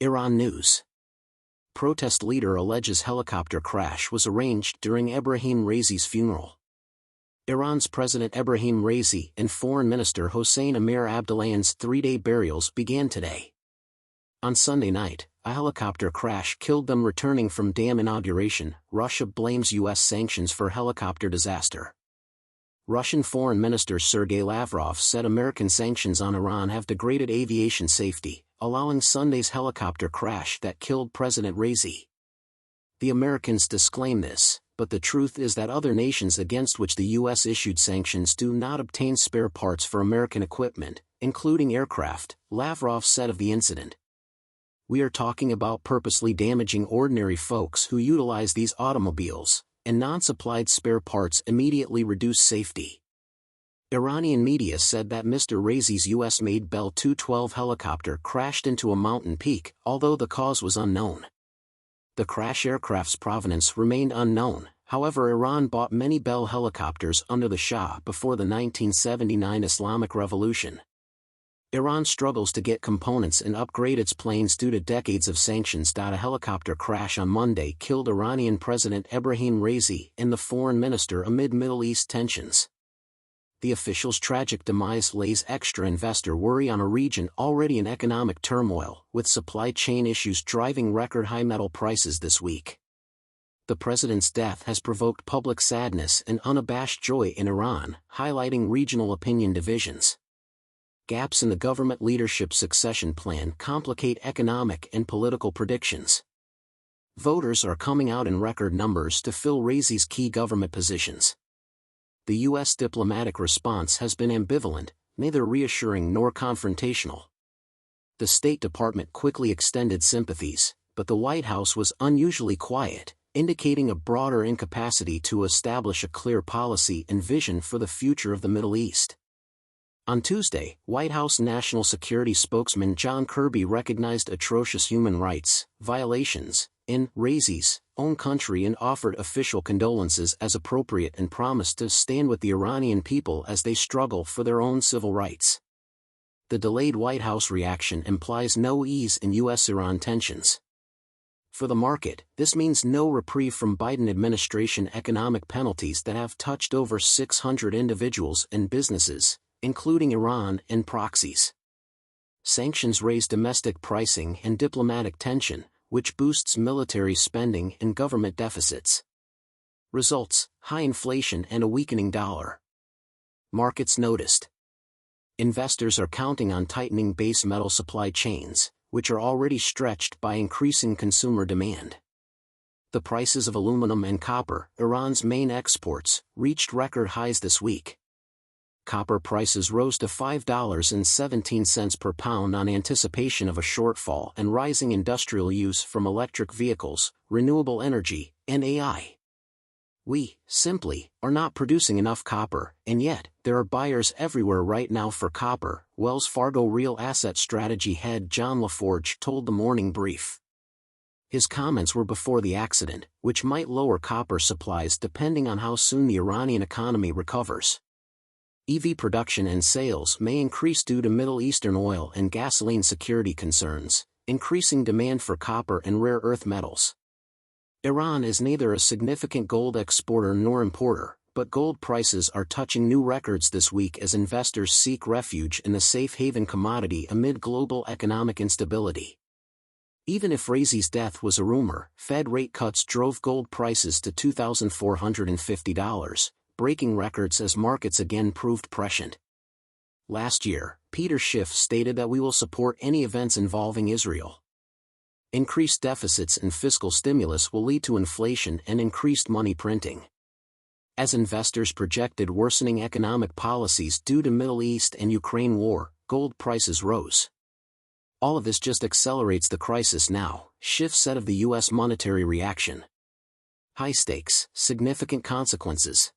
Iran news. Protest leader alleges helicopter crash was arranged during Ebrahim Raisi's funeral. Iran's President Ebrahim Raisi and Foreign Minister Hossein Amir Abdollahian's three-day burials began today. On Sunday night, a helicopter crash killed them returning from dam inauguration. Russia blames U.S. sanctions for helicopter disaster. Russian Foreign Minister Sergei Lavrov said American sanctions on Iran have degraded aviation safety, allowing Sunday's helicopter crash that killed President Raisi. The Americans disclaim this, but the truth is that other nations against which the U.S. issued sanctions do not obtain spare parts for American equipment, including aircraft, Lavrov said of the incident. We are talking about purposely damaging ordinary folks who utilize these automobiles, and non-supplied spare parts immediately reduce safety. Iranian media said that Mr. Raisi's U.S.-made Bell 212 helicopter crashed into a mountain peak, although the cause was unknown. The crash aircraft's provenance remained unknown. However, Iran bought many Bell helicopters under the Shah before the 1979 Islamic Revolution. Iran struggles to get components and upgrade its planes due to decades of sanctions. A helicopter crash on Monday killed Iranian President Ebrahim Raisi and the foreign minister amid Middle East tensions. The official's tragic demise lays extra investor worry on a region already in economic turmoil, with supply chain issues driving record-high metal prices this week. The president's death has provoked public sadness and unabashed joy in Iran, highlighting regional opinion divisions. Gaps in the government leadership succession plan complicate economic and political predictions. Voters are coming out in record numbers to fill Raisi's key government positions. The U.S. diplomatic response has been ambivalent, neither reassuring nor confrontational. The State Department quickly extended sympathies, but the White House was unusually quiet, indicating a broader incapacity to establish a clear policy and vision for the future of the Middle East. On Tuesday, White House National Security spokesman John Kirby recognized atrocious human rights violations in Raisi's own country and offered official condolences as appropriate and promised to stand with the Iranian people as they struggle for their own civil rights. The delayed White House reaction implies no ease in U.S.-Iran tensions. For the market, this means no reprieve from Biden administration economic penalties that have touched over 600 individuals and businesses, including Iran and proxies. Sanctions raise domestic pricing and diplomatic tension, which boosts military spending and government deficits. Results: high inflation and a weakening dollar. Markets noticed. Investors are counting on tightening base metal supply chains, which are already stretched by increasing consumer demand. The prices of aluminum and copper, Iran's main exports, reached record highs this week. Copper prices rose to $5.17 per pound on anticipation of a shortfall and rising industrial use from electric vehicles, renewable energy, and AI. We, simply, are not producing enough copper, and yet, there are buyers everywhere right now for copper, Wells Fargo real asset strategy head John LaForge told the Morning Brief. His comments were before the accident, which might lower copper supplies depending on how soon the Iranian economy recovers. EV production and sales may increase due to Middle Eastern oil and gasoline security concerns, increasing demand for copper and rare earth metals. Iran is neither a significant gold exporter nor importer, but gold prices are touching new records this week as investors seek refuge in the safe haven commodity amid global economic instability. Even if Raisi's death was a rumor, Fed rate cuts drove gold prices to $2,450. Breaking records as markets again proved prescient. Last year, Peter Schiff stated that we will support any events involving Israel. Increased deficits and fiscal stimulus will lead to inflation and increased money printing. As investors projected worsening economic policies due to Middle East and Ukraine war, gold prices rose. All of this just accelerates the crisis now, Schiff said of the U.S. monetary reaction. High stakes, significant consequences.